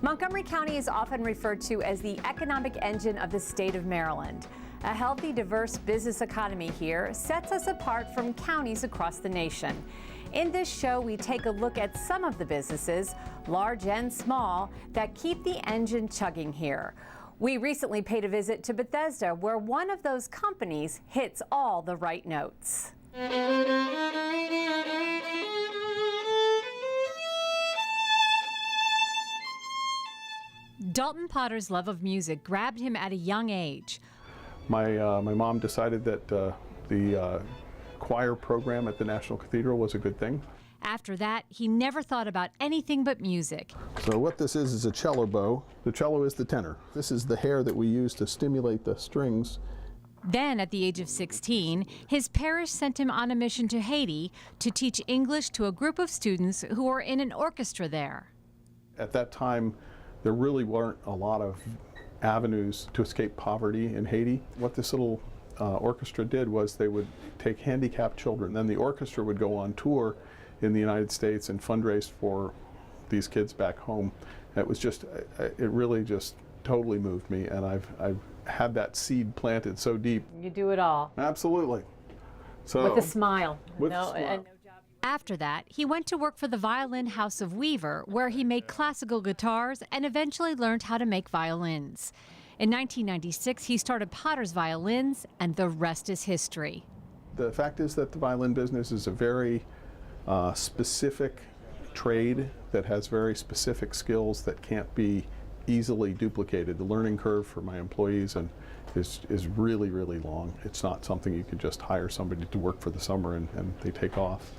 Montgomery County is often referred to as the economic engine of the state of Maryland. A healthy, diverse business economy here sets us apart from counties across the nation. In this show, we take a look at some of the businesses, large and small, that keep the engine chugging here. We recently paid a visit to Bethesda, where one of those companies hits all the right notes. Dalton Potter's love of music grabbed him at a young age. My mom decided that the choir program at the National Cathedral was a good thing. After that, he never thought about anything but music. So what this is a cello bow. The cello is the tenor. This is the hair that we use to stimulate the strings. Then, at the age of 16, his parish sent him on a mission to Haiti to teach English to a group of students who were in an orchestra there. At that time, there really weren't a lot of avenues to escape poverty in Haiti. What this little orchestra did was they would take handicapped children. Then the orchestra would go on tour in the United States and fundraise for these kids back home. It was just, it really just totally moved me, and I've had that seed planted so deep. You do it all. Absolutely. So, with a smile. With a smile. After that, he went to work for the Violin House of Weaver, where he made classical guitars and eventually learned how to make violins. In 1996, he started Potter's Violins, and the rest is history. The fact is that the violin business is a very specific trade that has very specific skills that can't be easily duplicated. The learning curve for my employees is really, really long. It's not something you can just hire somebody to work for the summer and they take off.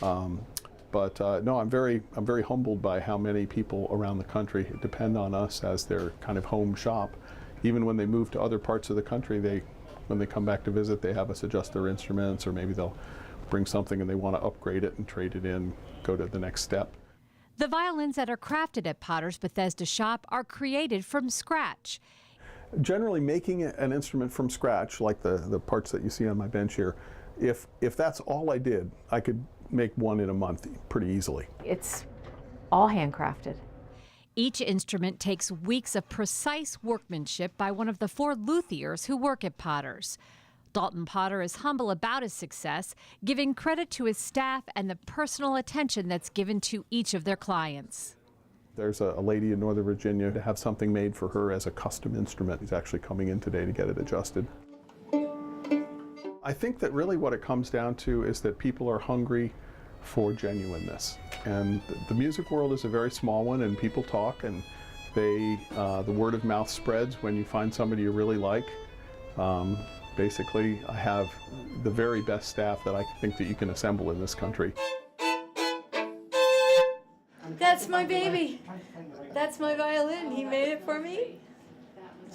No, I'm very humbled by how many people around the country depend on us as their kind of home shop. Even when they move to other parts of the country, when they come back to visit, they have us adjust their instruments, or maybe they'll bring something and they want to upgrade it and trade it in, go to the next step. The violins that are crafted at Potter's Bethesda shop are created from scratch. Generally, making an instrument from scratch, like the parts that you see on my bench here, if that's all I did, I could make one in a month pretty easily. It's all handcrafted. Each instrument takes weeks of precise workmanship by one of the 4 luthiers who work at Potter's. Dalton Potter is humble about his success, giving credit to his staff and the personal attention that's given to each of their clients. There's a lady in Northern Virginia to have something made for her as a custom instrument. He's actually coming in today to get it adjusted. I think that really what it comes down to is that people are hungry for genuineness. And the music world is a very small one, and people talk, and the word of mouth spreads when you find somebody you really like. Basically, I have the very best staff that I think that you can assemble in this country. That's my baby. That's my violin. He made it for me.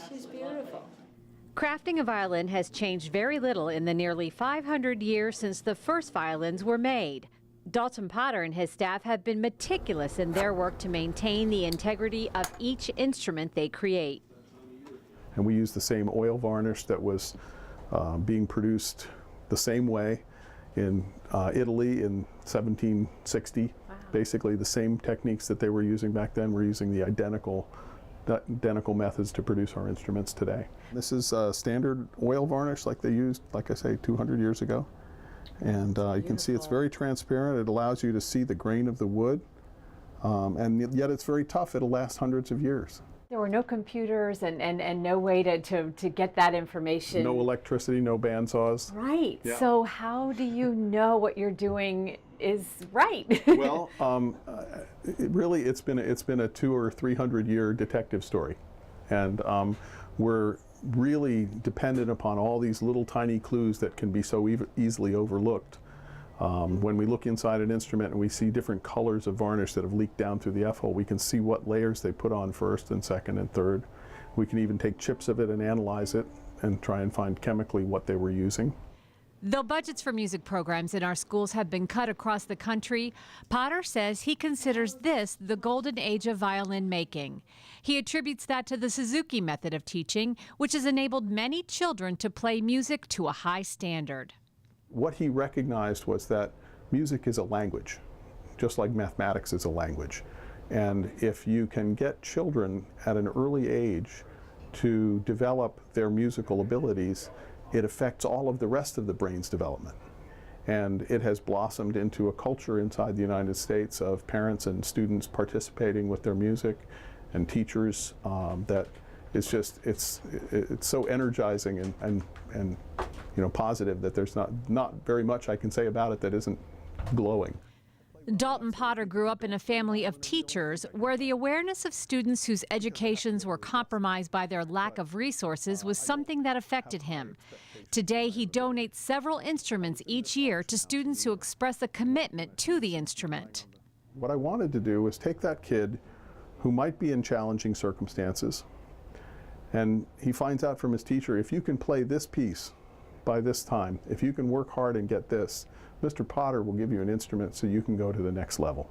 She's beautiful. Crafting a violin has changed very little in the nearly 500 years since the first violins were made. Dalton Potter and his staff have been meticulous in their work to maintain the integrity of each instrument they create. And we use the same oil varnish that was being produced the same way in Italy in 1760. Wow. Basically the same techniques that they were using back then, we're using the identical methods to produce our instruments today. This is standard oil varnish like they used, like I say, 200 years ago. And you can see it's very transparent. It allows you to see the grain of the wood, and yet it's very tough. It'll last hundreds of years. There were no computers and no way to get that information. No electricity, no bandsaws. Right. Yeah. So how do you know what you're doing is right? Well, it's been a 200 or 300 year detective story, and we're really dependent upon all these little tiny clues that can be so easily overlooked. When we look inside an instrument and we see different colors of varnish that have leaked down through the F-hole, we can see what layers they put on first and second and third. We can even take chips of it and analyze it and try and find chemically what they were using. Though budgets for music programs in our schools have been cut across the country, Potter says he considers this the golden age of violin making. He attributes that to the Suzuki method of teaching, which has enabled many children to play music to a high standard. What he recognized was that music is a language, just like mathematics is a language. And if you can get children at an early age to develop their musical abilities, it affects all of the rest of the brain's development. And it has blossomed into a culture inside the United States of parents and students participating with their music, and teachers that it's just, it's so energizing and you know, positive that there's not very much I can say about it that isn't glowing. Dalton Potter grew up in a family of teachers where the awareness of students whose educations were compromised by their lack of resources was something that affected him. Today, he donates several instruments each year to students who express a commitment to the instrument. What I wanted to do was take that kid who might be in challenging circumstances, and he finds out from his teacher, if you can play this piece by this time, if you can work hard and get this, Mr. Potter will give you an instrument so you can go to the next level.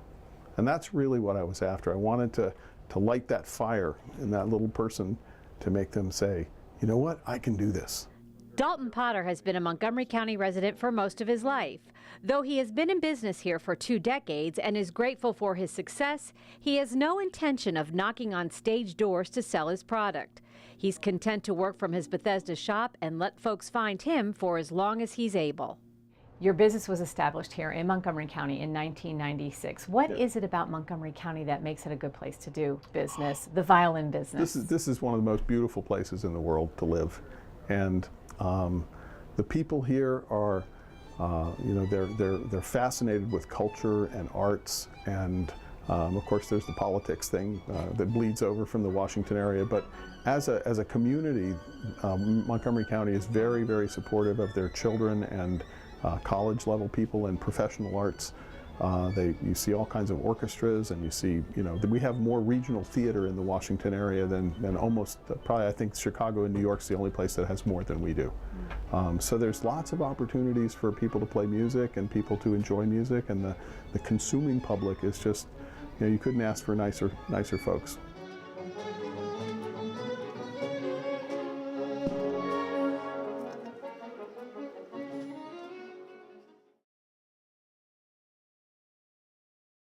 And that's really what I was after. I wanted to light that fire in that little person to make them say, you know what, I can do this. Dalton Potter has been a Montgomery County resident for most of his life. Though he has been in business here for 2 decades and is grateful for his success, he has no intention of knocking on stage doors to sell his product. He's content to work from his Bethesda shop and let folks find him for as long as he's able. Your business was established here in Montgomery County in 1996. What is it about Montgomery County that makes it a good place to do business, the violin business? This is one of the most beautiful places in the world to live. And the people here are, you know, they're fascinated with culture and arts, and of course there's the politics thing that bleeds over from the Washington area. But as a community, Montgomery County is very, very supportive of their children and college level people in professional arts. You see all kinds of orchestras, and you see, you know, we have more regional theater in the Washington area than almost, probably I think Chicago and New York's the only place that has more than we do. So there's lots of opportunities for people to play music and people to enjoy music, and the consuming public is just, you know, you couldn't ask for nicer folks.